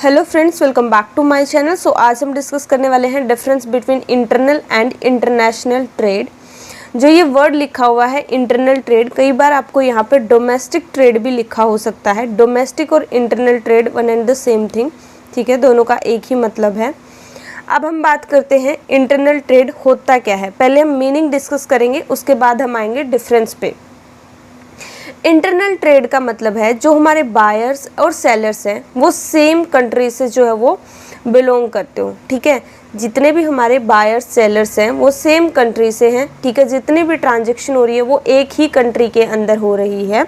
Hello friends, welcome back to my channel. So आज हम discuss करने वाले हैं difference between internal and international trade. जो ये वर्ड लिखा हुआ है इंटरनल ट्रेड, कई बार आपको यहाँ पे डोमेस्टिक ट्रेड भी लिखा हो सकता है। डोमेस्टिक और internal trade one and the same thing, ठीक है, दोनों का एक ही मतलब है। अब हम बात करते हैं इंटरनल ट्रेड होता क्या है। पहले हम मीनिंग डिस्कस करेंगे, उसके बाद हम आएंगे डिफरेंस पे। इंटरनल ट्रेड का मतलब है जो हमारे बायर्स और सेलर्स हैं वो सेम कंट्री से जो है वो बिलोंग करते हो, ठीक है। जितने भी हमारे बायर्स सेलर्स हैं वो सेम कंट्री से हैं, ठीक है। जितनी भी ट्रांजैक्शन हो रही है वो एक ही कंट्री के अंदर हो रही है।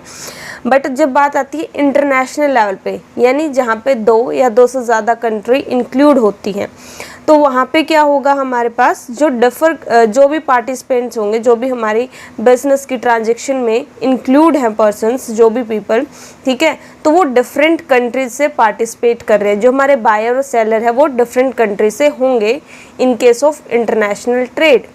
बट जब बात आती है इंटरनेशनल लेवल पे, यानी जहाँ पे 2 या 2 से ज़्यादा कंट्री इंक्लूड होती हैं, तो वहाँ पे क्या होगा, हमारे पास जो भी पार्टिसिपेंट्स होंगे, जो भी हमारी बिजनेस की ट्रांजैक्शन में इंक्लूड हैं पर्सन्स, जो भी पीपल, ठीक है, तो वो डिफरेंट कंट्रीज से पार्टिसिपेट कर रहे हैं। जो हमारे बायर और सेलर है वो डिफरेंट कंट्री से होंगे in case of international trade.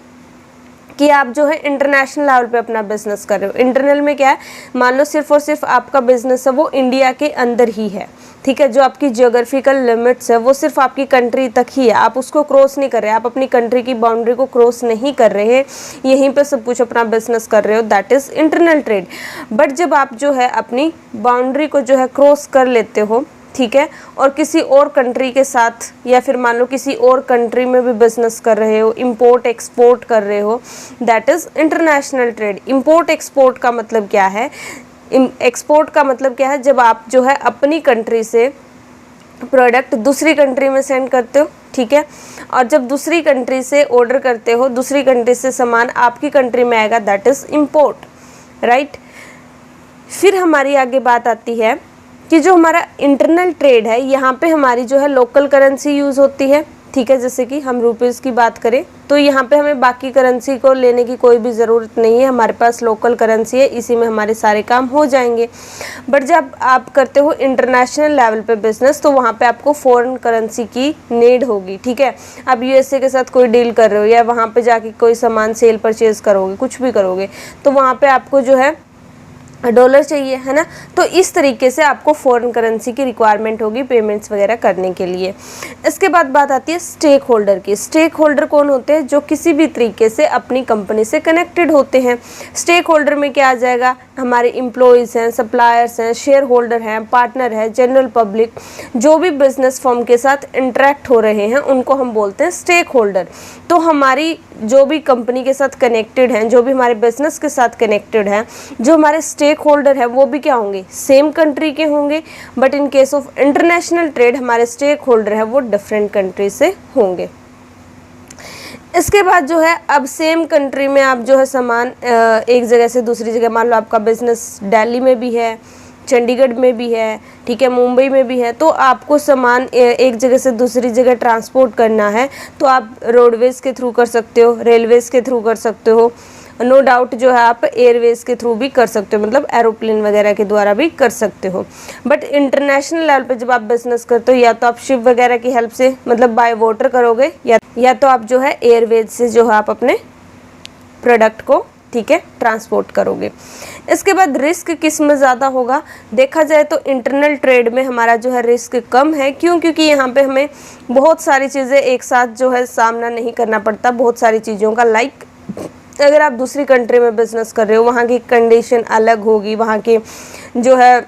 कि आप जो है इंटरनेशनल लेवल पे अपना बिजनेस कर रहे हो। इंटरनल में क्या है, मान लो सिर्फ और सिर्फ आपका बिजनेस है वो इंडिया के अंदर ही है, ठीक है। जो आपकी जियोग्राफिकल लिमिट्स है वो सिर्फ आपकी कंट्री तक ही है, आप उसको क्रॉस नहीं कर रहे, आप अपनी कंट्री की बाउंड्री को क्रॉस नहीं कर रहे हैं, यहीं पे सब कुछ अपना बिजनेस कर रहे हो, that is internal trade. But जब आप जो है अपनी बाउंड्री को जो है क्रॉस कर लेते हो, ठीक है, और किसी और कंट्री के साथ या फिर मान लो किसी और कंट्री में भी बिजनेस कर रहे हो, इंपोर्ट एक्सपोर्ट कर रहे हो, that is international trade. Import export का मतलब क्या है, एक्सपोर्ट का मतलब क्या है, जब आप जो है अपनी कंट्री से प्रोडक्ट दूसरी कंट्री में सेंड करते हो, ठीक है, और जब दूसरी कंट्री से ऑर्डर करते हो, दूसरी कंट्री से सामान आपकी कंट्री में आएगा, दैट इज़ इंपोर्ट, राइट। फिर हमारी आगे बात आती है कि जो हमारा इंटरनल ट्रेड है, यहाँ पे हमारी जो है लोकल करेंसी यूज़ होती है, ठीक है। जैसे कि हम रुपीज़ की बात करें तो यहाँ पे हमें बाकी करेंसी को लेने की कोई भी ज़रूरत नहीं है, हमारे पास लोकल करेंसी है, इसी में हमारे सारे काम हो जाएंगे। बट जब आप करते हो इंटरनेशनल लेवल पे बिजनेस, तो वहाँ पे आपको फॉरेन करेंसी की नीड होगी, ठीक है। आप यूएसए के साथ कोई डील कर रहे हो या वहाँ पे जाके कोई सामान सेल परचेज़ करोगे, कुछ भी करोगे, तो वहाँ पर आपको जो है डॉलर चाहिए, है ना। तो इस तरीके से आपको फॉरेन करेंसी की रिक्वायरमेंट होगी पेमेंट्स वगैरह करने के लिए। इसके बाद बात आती है स्टेक होल्डर की। स्टेक होल्डर कौन होते हैं, जो किसी भी तरीके से अपनी कंपनी से कनेक्टेड होते हैं। स्टेक होल्डर में क्या आ जाएगा, हमारे एम्प्लॉयज़ हैं, सप्लायर्स हैं, शेयर होल्डर हैं, पार्टनर है, जनरल पब्लिक, जो भी बिजनेस फर्म के साथ इंटरेक्ट हो रहे हैं उनको हम बोलते हैं स्टेक होल्डर। तो हमारी जो भी कंपनी के साथ कनेक्टेड हैं, जो भी हमारे बिजनेस के साथ कनेक्टेड हैं, जो हमारे स्टेक होल्डर है वो भी क्या होंगे, सेम कंट्री के होंगे। But in case of international trade हमारे स्टेक होल्डर है वो डिफरेंट कंट्री से होंगे। इसके बाद जो है, अब सेम कंट्री में आप जो है सामान एक जगह से दूसरी जगह, मान लो आपका बिजनेस दिल्ली में भी है, चंडीगढ़ में भी है, ठीक है, मुंबई में भी है, तो आपको सामान एक जगह से दूसरी जगह ट्रांसपोर्ट करना है तो आप रोडवेज़ के थ्रू कर सकते हो, रेलवेज़ के थ्रू कर सकते हो, नो डाउट जो है आप एयरवेज़ के थ्रू भी कर सकते हो, मतलब एरोप्लेन वगैरह के द्वारा भी कर सकते हो। बट इंटरनेशनल लेवल पे जब आप बिजनेस करते हो, या तो आप शिप वगैरह की हेल्प से, मतलब बाय वाटर करोगे, या तो आप जो है एयरवेज से जो है आप अपने प्रोडक्ट को, ठीक है, ट्रांसपोर्ट करोगे। इसके बाद रिस्क किस में ज़्यादा होगा, देखा जाए तो इंटरनल ट्रेड में हमारा जो है रिस्क कम है। क्यों? क्योंकि यहाँ पे हमें बहुत सारी चीज़ें एक साथ जो है सामना नहीं करना पड़ता, बहुत सारी चीज़ों का। लाइक अगर आप दूसरी कंट्री में बिजनेस कर रहे हो, वहाँ की कंडीशन अलग होगी, वहाँ की जो है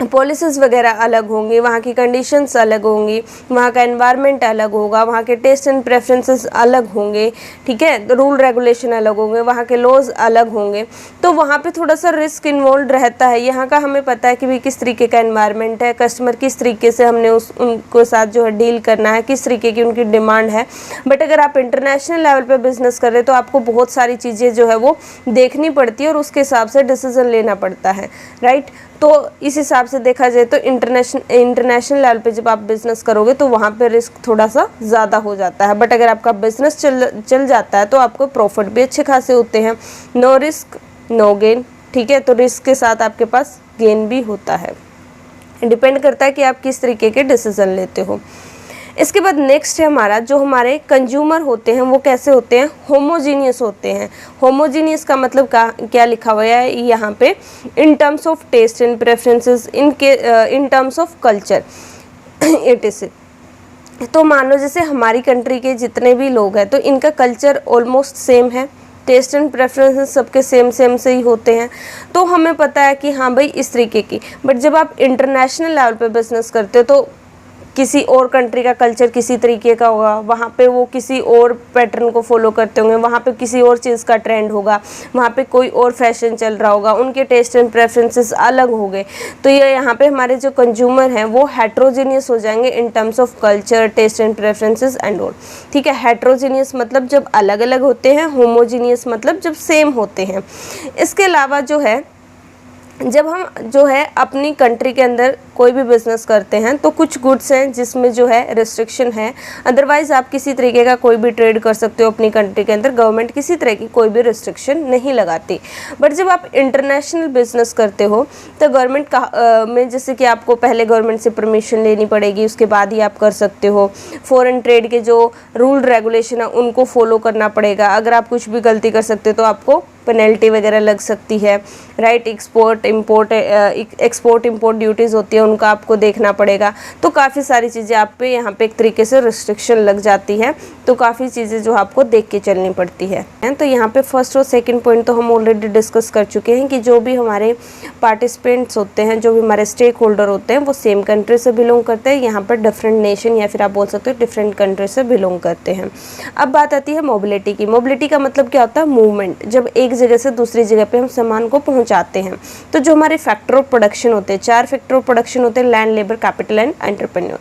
पॉलिसीज़ वगैरह अलग होंगी, वहाँ की कंडीशंस अलग होंगी, वहाँ का एनवायरनमेंट अलग होगा, वहाँ के टेस्ट एंड प्रेफरेंसेस अलग होंगे, ठीक है, रूल रेगुलेशन अलग होंगे, वहाँ के लॉज अलग होंगे, तो वहाँ पे थोड़ा सा रिस्क इन्वॉल्व रहता है। यहाँ का हमें पता है कि भाई किस तरीके का एनवायरनमेंट है, कस्टमर किस तरीके से हमने उनको साथ जो है डील करना है, किस तरीके की उनकी डिमांड है। बट अगर आप इंटरनेशनल लेवल पर बिजनेस कर रहे हो तो आपको बहुत सारी चीज़ें जो है वो देखनी पड़ती है और उसके हिसाब से डिसीजन लेना पड़ता है, राइट। तो इस हिसाब से देखा जाए तो इंटरनेशनल लेवल पे जब आप बिज़नेस करोगे तो वहाँ पे रिस्क थोड़ा सा ज़्यादा हो जाता है। बट अगर आपका बिज़नेस चल जाता है तो आपको प्रॉफिट भी अच्छे खासे होते हैं। नो रिस्क नो गेन, ठीक है, तो रिस्क के साथ आपके पास गेन भी होता है। डिपेंड करता है कि आप किस तरीके के डिसीजन लेते हो। इसके बाद नेक्स्ट है हमारा, जो हमारे कंज्यूमर होते हैं वो कैसे होते हैं, होमोजीनियस होते हैं। होमोजीनियस का मतलब क्या लिखा हुआ है यहाँ पे, in terms of taste and preferences, in terms of culture. etc। तो मान लो जैसे हमारी कंट्री के जितने भी लोग हैं तो इनका कल्चर ऑलमोस्ट सेम है, टेस्ट एंड प्रेफरेंसेस सबके सेम सेम से ही होते हैं, तो हमें पता है कि हाँ भाई इस तरीके की। बट जब आप इंटरनेशनल लेवल पे बिजनेस करते हो तो किसी और कंट्री का कल्चर किसी तरीके का होगा, वहाँ पे वो किसी और पैटर्न को फॉलो करते होंगे, वहाँ पे किसी और चीज़ का ट्रेंड होगा, वहाँ पे कोई और फैशन चल रहा होगा, उनके टेस्ट एंड प्रेफरेंसेस अलग होंगे। तो ये यहाँ पे हमारे जो कंज्यूमर हैं वो हेट्रोजीनियस हो जाएंगे in terms of culture, taste and preferences and all. ठीक है, हेट्रोजीनियस मतलब जब अलग अलग होते हैं, होमोजीनियस मतलब जब सेम होते हैं। इसके अलावा जो है जब हम जो है अपनी कंट्री के अंदर कोई भी बिज़नेस करते हैं तो कुछ गुड्स हैं जिसमें जो है रिस्ट्रिक्शन है, अदरवाइज़ आप किसी तरीके का कोई भी ट्रेड कर सकते हो अपनी कंट्री के अंदर, गवर्नमेंट किसी तरह की कोई भी रिस्ट्रिक्शन नहीं लगाती। बट जब आप इंटरनेशनल बिजनेस करते हो तो गवर्नमेंट का में जैसे कि आपको पहले गवर्नमेंट से परमिशन लेनी पड़ेगी, उसके बाद ही आप कर सकते हो। फॉरेन ट्रेड के जो रूल रेगुलेशन है उनको फॉलो करना पड़ेगा, अगर आप कुछ भी गलती कर सकते हो तो आपको पेनल्टी वगैरह लग सकती है, राइट। एक्सपोर्ट इम्पोर्ट ड्यूटीज़ होती है, उनका आपको देखना पड़ेगा। तो काफ़ी सारी चीज़ें आप पे यहाँ पे एक तरीके से रिस्ट्रिक्शन लग जाती है, तो काफ़ी चीज़ें जो आपको देख के चलनी पड़ती है। तो यहाँ पे फर्स्ट और सेकंड पॉइंट तो हम ऑलरेडी डिस्कस कर चुके हैं कि जो भी हमारे पार्टिसिपेंट्स होते हैं, जो भी हमारे स्टेक होल्डर होते हैं वो सेम कंट्री से बिलोंग करते हैं, यहाँ पर डिफरेंट नेशन या फिर आप बोल सकते हो डिफरेंट कंट्री से बिलोंग करते हैं। अब बात आती है मोबिलिटी की। मोबिलिटी का मतलब क्या होता है? मूवमेंट। जब एक जगह से दूसरी जगह पे हम सामान को पहुंचाते हैं तो जो हमारे फैक्टर ऑफ प्रोडक्शन होते हैं, 4 फैक्टर ऑफ प्रोडक्शन होते हैं, land, labour, capital and entrepreneur.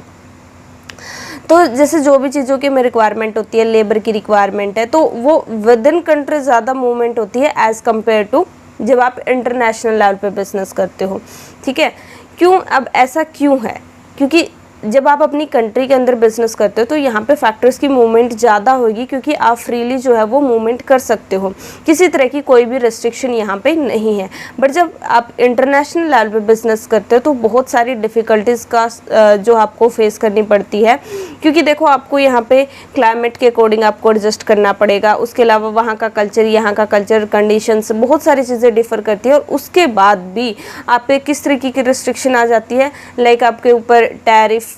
तो जैसे जो भी चीज़ों की हमें रिक्वायरमेंट होती है, लेबर की रिक्वायरमेंट है, तो वो विद इन कंट्री ज़्यादा मूवमेंट होती है एज कम्पेयर टू जब आप इंटरनेशनल लेवल पे बिजनेस करते हो। ठीक है, क्यों? अब ऐसा क्यों है? क्योंकि जब आप अपनी कंट्री के अंदर बिजनेस करते हो तो यहाँ पे फैक्टर्स की मूवमेंट ज़्यादा होगी, क्योंकि आप फ्रीली जो है वो मूवमेंट कर सकते हो, किसी तरह की कोई भी रेस्ट्रिक्शन यहाँ पे नहीं है। बट जब आप इंटरनेशनल लेवल पे बिजनेस करते हो तो बहुत सारी डिफ़िकल्टीज़ का जो आपको फेस करनी पड़ती है, क्योंकि देखो आपको यहाँ पे क्लाइमेट के अकॉर्डिंग आपको एडजस्ट करना पड़ेगा, उसके अलावा वहाँ का कल्चर, यहाँ का कल्चर, कंडीशंस, बहुत सारी चीज़ें डिफ़र करती है। और उसके बाद भी आप पे किस तरीके की रिस्ट्रिक्शन आ जाती है, लाइक आपके ऊपर टैरिफ,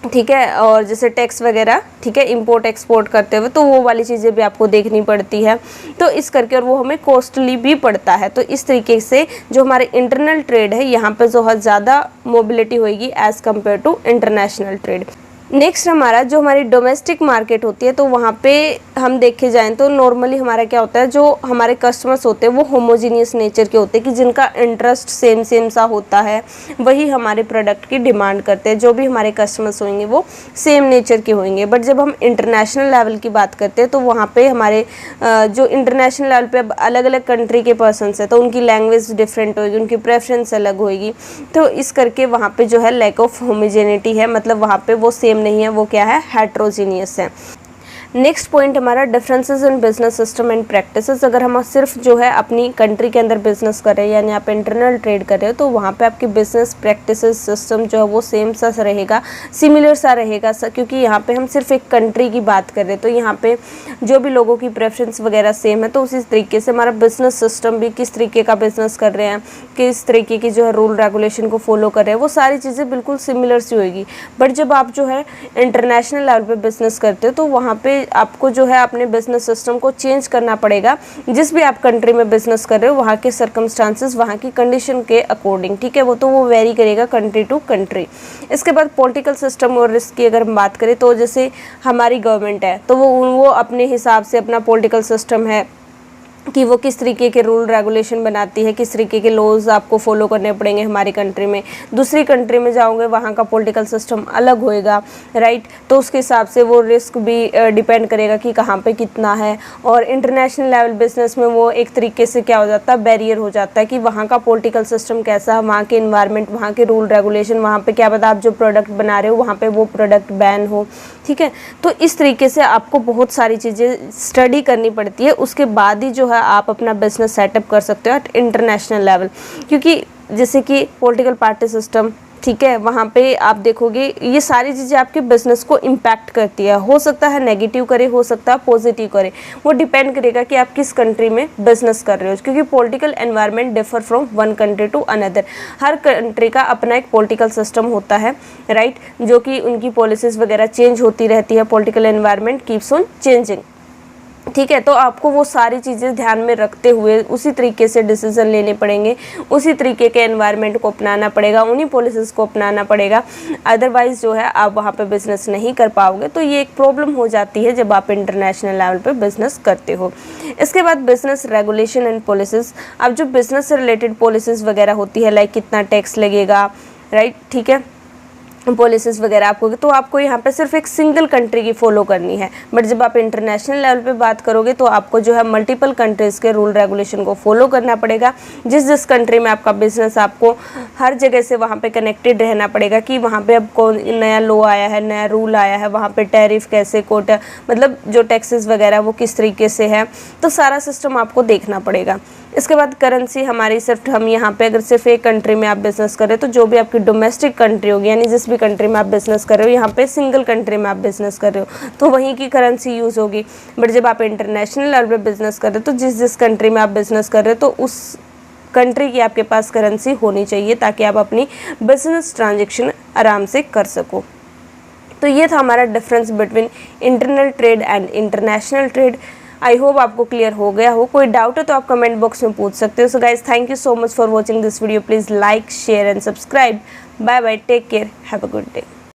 ठीक है, और जैसे टैक्स वगैरह, ठीक है, इंपोर्ट एक्सपोर्ट करते हुए तो वो वाली चीज़ें भी आपको देखनी पड़ती है, तो इस करके, और वो हमें कॉस्टली भी पड़ता है। तो इस तरीके से जो हमारे इंटरनल ट्रेड है यहाँ पे जो है ज़्यादा मोबिलिटी होगी as compare to international trade. Next हमारा जो हमारी डोमेस्टिक मार्केट होती है तो वहाँ पे हम देखे जाएं तो नॉर्मली हमारा क्या होता है, जो हमारे कस्टमर्स होते हैं वो होमोजीनियस नेचर के होते हैं, कि जिनका इंटरेस्ट सेम सेम सा होता है, वही हमारे प्रोडक्ट की डिमांड करते हैं। जो भी हमारे कस्टमर्स होंगे वो सेम नेचर के होंगे। बट जब हम इंटरनेशनल लेवल की बात करते हैं तो वहाँ पे हमारे जो इंटरनेशनल लेवल पे अलग अलग कंट्री के पर्सनस है तो उनकी लैंग्वेज डिफरेंट होगी, उनकी प्रेफरेंस अलग होगी, तो इस करके वहाँ पे जो है लैक ऑफ होमोजेनिटी है, मतलब वहाँ पे वो सेम नहीं है, वो क्या है? हेट्रोजीनियस है। नेक्स्ट पॉइंट हमारा differences in business system and practices. अगर हम सिर्फ जो है अपनी कंट्री के अंदर बिजनेस कर रहे हैं, यानी आप इंटरनल ट्रेड कर रहे हो, तो वहाँ पे आपकी बिजनेस प्रैक्टिसेस सिस्टम जो है वो सेम सा रहेगा, सिमिलर सा रहेगा, क्योंकि यहाँ पे हम सिर्फ एक कंट्री की बात कर रहे हैं, तो यहाँ पे जो भी लोगों की प्रेफरेंस वगैरह सेम है, तो उसी तरीके से हमारा बिजनेस सिस्टम भी, किस तरीके का बिजनेस कर रहे हैं, किस तरीके की जो है रूल रेगुलेशन को फॉलो कर रहे हैं, वो सारी चीज़ें बिल्कुल सिमिलर सी होगी। बट जब आप जो है इंटरनेशनल लेवल पर बिजनेस करते हो तो वहाँ पे आपको जो है अपने बिजनेस सिस्टम को चेंज करना पड़ेगा, जिस भी आप कंट्री में बिजनेस कर रहे हो वहाँ के सर्कमस्टांसेस, वहाँ की कंडीशन के अकॉर्डिंग, ठीक है, वो वेरी करेगा कंट्री टू कंट्री। इसके बाद पॉलिटिकल सिस्टम और रिस्क की अगर हम बात करें तो जैसे हमारी गवर्नमेंट है तो वो अपने हिसाब से अपना पॉलिटिकल सिस्टम है कि वो किस तरीके के रूल रेगुलेशन बनाती है, किस तरीके के लॉज आपको फॉलो करने पड़ेंगे हमारी कंट्री में। दूसरी कंट्री में जाओगे वहाँ का पॉलिटिकल सिस्टम अलग होएगा, राइट, तो उसके हिसाब से वो रिस्क भी डिपेंड करेगा कि कहाँ पे कितना है। और इंटरनेशनल लेवल बिजनेस में वो एक तरीके से क्या हो जाता है, बैरियर हो जाता है कि वहाँ का पॉलिटिकल सिस्टम कैसा है, वहाँ के इन्वायरमेंट, वहाँ के रूल रेगुलेशन, वहाँ पर क्या पता आप जो प्रोडक्ट बना रहे हो वहाँ पर वो प्रोडक्ट बैन हो, ठीक है। तो इस तरीके से आपको बहुत सारी चीज़ें स्टडी करनी पड़ती है, उसके बाद ही जो है आप अपना बिजनेस सेटअप कर सकते हो एट इंटरनेशनल लेवल। क्योंकि जैसे कि पॉलिटिकल पार्टी सिस्टम, ठीक है, वहाँ पे आप देखोगे ये सारी चीज़ें आपके बिजनेस को इम्पैक्ट करती है। हो सकता है नेगेटिव करे, हो सकता है पॉजिटिव करे, वो डिपेंड करेगा कि आप किस कंट्री में बिजनेस कर रहे हो, क्योंकि political environment differ from one country to another. हर कंट्री का अपना एक पॉलिटिकल सिस्टम होता है, राइट, जो कि उनकी पॉलिसीज़ वगैरह चेंज होती रहती है। Political environment keeps on changing, ठीक है। तो आपको वो सारी चीज़ें ध्यान में रखते हुए उसी तरीके से डिसीजन लेने पड़ेंगे, उसी तरीके के एनवायरनमेंट को अपनाना पड़ेगा, उन्हीं पॉलिसीज़ को अपनाना पड़ेगा। अदरवाइज़ जो है आप वहाँ पे बिज़नेस नहीं कर पाओगे। तो ये एक प्रॉब्लम हो जाती है जब आप इंटरनेशनल लेवल पे बिज़नेस करते हो। इसके बाद बिज़नेस रेगुलेशन एंड पॉलिसीज़। अब जो बिज़नेस से रिलेटेड पॉलिसीज़ वगैरह होती है, लाइक कितना टैक्स लगेगा, राइट, ठीक है, पॉलिसीज़ वगैरह आपको, तो आपको यहाँ पे सिर्फ एक सिंगल कंट्री की फॉलो करनी है। बट जब आप इंटरनेशनल लेवल पे बात करोगे तो आपको जो है मल्टीपल कंट्रीज़ के रूल रेगुलेशन को फॉलो करना पड़ेगा। जिस कंट्री में आपका बिजनेस, आपको हर जगह से वहाँ पे कनेक्टेड रहना पड़ेगा कि वहाँ पे अब कौन नया लॉ आया है, नया रूल आया है, वहाँ पे टैरिफ कैसे, कोटा, मतलब जो टैक्सेस वगैरह वो किस तरीके से है, तो सारा सिस्टम आपको देखना पड़ेगा। इसके बाद करेंसी हमारी सिर्फ, हम यहाँ पे अगर सिर्फ एक कंट्री में आप बिज़नेस करें तो जो भी आपकी डोमेस्टिक कंट्री होगी, यानी जिस भी कंट्री में आप बिज़नेस कर रहे हो, यहाँ पे सिंगल कंट्री में आप बिज़नेस कर रहे हो तो वहीं की करेंसी यूज़ होगी। बट जब आप इंटरनेशनल लेवल पे बिज़नेस कर रहे हो तो जिस कंट्री में आप बिज़नेस कर रहे हो तो उस कंट्री की आपके पास करेंसी होनी चाहिए, ताकि आप अपनी बिजनेस ट्रांजेक्शन आराम से कर सको। तो ये था हमारा difference between internal trade and international trade. I hope आपको क्लियर हो गया हो। कोई डाउट है तो आप कमेंट बॉक्स में पूछ सकते हो। So guys, thank you so much for watching this video. Please like, share and subscribe. Bye bye, take care, have a good day.